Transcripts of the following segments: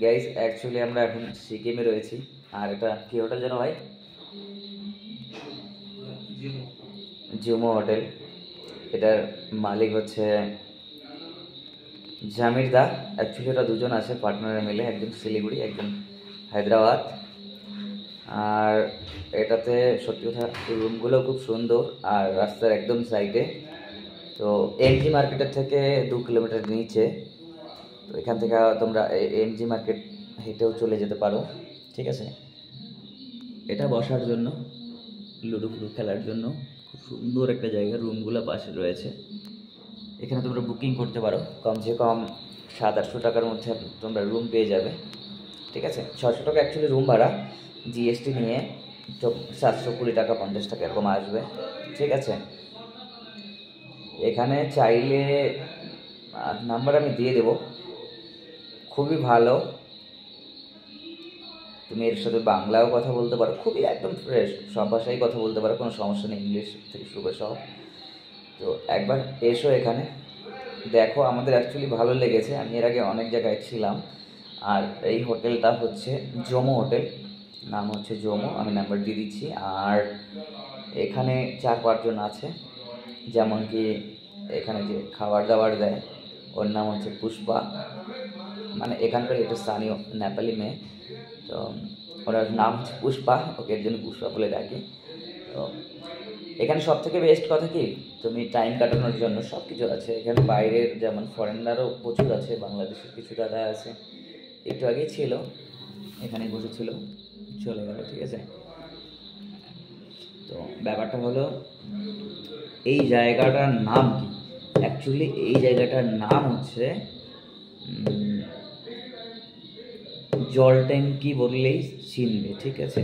Guys actually আমরা এখন সিকিমে রয়েছি। আর এটা কি হোটেল যেন ভাই? জুমো হোটেল। এটার মালিক হচ্ছে জামির দা। অ্যাকচুয়ালি এটা দুজন আছে পার্টনারে মিলে, একজন শিলিগুড়ি, একজন হায়দ্রাবাদ। আর এটাতে সত্যি কথা রুমগুলো খুব সুন্দর আর রাস্তার একদম সাইডে। তো এমজি মার্কেটের থেকে 2 কিলোমিটার নিচে। তো এখান থেকে তোমরা এমজি মার্কেট হেঁটেও চলে যেতে পারো, ঠিক আছে। এটা বসার জন্য, লুডো ফুডো খেলার জন্য খুব সুন্দর একটা জায়গা। রুমগুলো পাশে রয়েছে। এখানে তোমরা বুকিং করতে পারো, কমসে কম 700-800 টাকার মধ্যে তোমরা রুম পেয়ে যাবে, ঠিক আছে। 600 টাকা অ্যাকচুয়ালি রুম ভাড়া, জিএসটি নিয়ে তো 720 টাকা 50 টাকা এরকম আসবে, ঠিক আছে। এখানে চাইলে নাম্বার আমি দিয়ে দেবো, খুবই ভালো। তুমি এর সাথে বাংলাও কথা বলতে পারো, খুবই একদম ফ্রেশ, সব ভাষায় কথা বলতে পারো, কোনো সমস্যা নেই, ইংলিশ থেকে শুরু করে সব। তো একবার এসো এখানে দেখো, আমাদের অ্যাকচুয়ালি ভালো লেগেছে। আমি এর আগে অনেক জায়গায় ছিলাম। আর এই হোটেলটা হচ্ছে জোমো হোটেল, নাম হচ্ছে জোমো, আমি নাম্বার দিয়ে দিচ্ছি। আর এখানে 4-5 জন আছে, যেমন কি এখানে যে খাবার দাবার দেয় ওর নাম হচ্ছে পুষ্পা, মানে এখানকার এটা স্থানীয় নেপালি মেয়ে। তো ওর নাম হচ্ছে পুষ্পা, ওকে এর জন্য পুষ্পা বলে ডাকি। তো এখানে সব থেকে বেস্ট কথা কি, তুমি টাইম কাটানোর জন্য সব কিছু আছে এখানে। বাইরের যেমন ফরেনারও প্রচুর আছে, বাংলাদেশের কিছু দাদা আছে, একটু আগেই ছিল এখানে, বসেছিল, চলে গেল, ঠিক আছে। তো ব্যাপারটা হলো এই জায়গাটার নাম কি, অ্যাকচুয়ালি এই জায়গাটার নাম হচ্ছে জল ট্যাঙ্কি বললেই চিনবে, ঠিক আছে।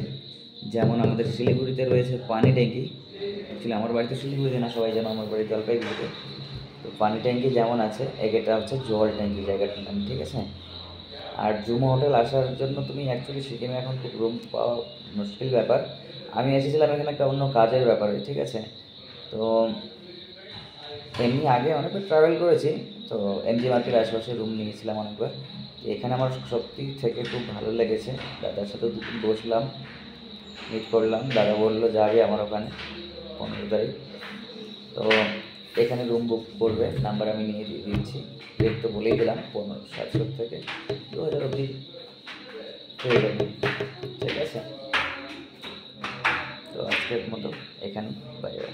যেমন আমাদের শিলিগুড়িতে রয়েছে পানি ট্যাঙ্কি, অ্যাকচুয়ালি আমার বাড়িতে শিলিগুড়িতে না, সবাই জানো আমার বাড়ি জলপাইগুড়িতে। তো পানি ট্যাঙ্কি যেমন আছে, এটা হচ্ছে জল ট্যাঙ্কি জায়গাটার নাম, ঠিক আছে। আর জুমো হোটেল আসার জন্য তুমি অ্যাকচুয়ালি সিকিমে এখন খুব রুম পাওয়া মুশকিল ব্যাপার। আমি এসেছিলাম এখানে একটা অন্য কাজের ব্যাপারে, ঠিক আছে। তো এমনি আগে অনেকবার ট্রাভেল করেছি, তো এমজি মার্কেটের আশেপাশে রুম নিয়েছিলাম অনেকবার। এখানে আমার সত্যি থেকে খুব ভালো লেগেছে। দাদার সাথে দুদিন বসলাম, মিট করলাম, দাদা বললো যাবে আমার ওখানে 15 তারিখ। তো এখানে রুম বুক করবে, নাম্বার আমি নিয়ে দিয়ে দিচ্ছি। রেট তো বলেই দিলাম, 700 থেকে 2000 অবধি হয়ে যাবে, ঠিক আছে। তো আজকের মতো এখানে, বাই বাই।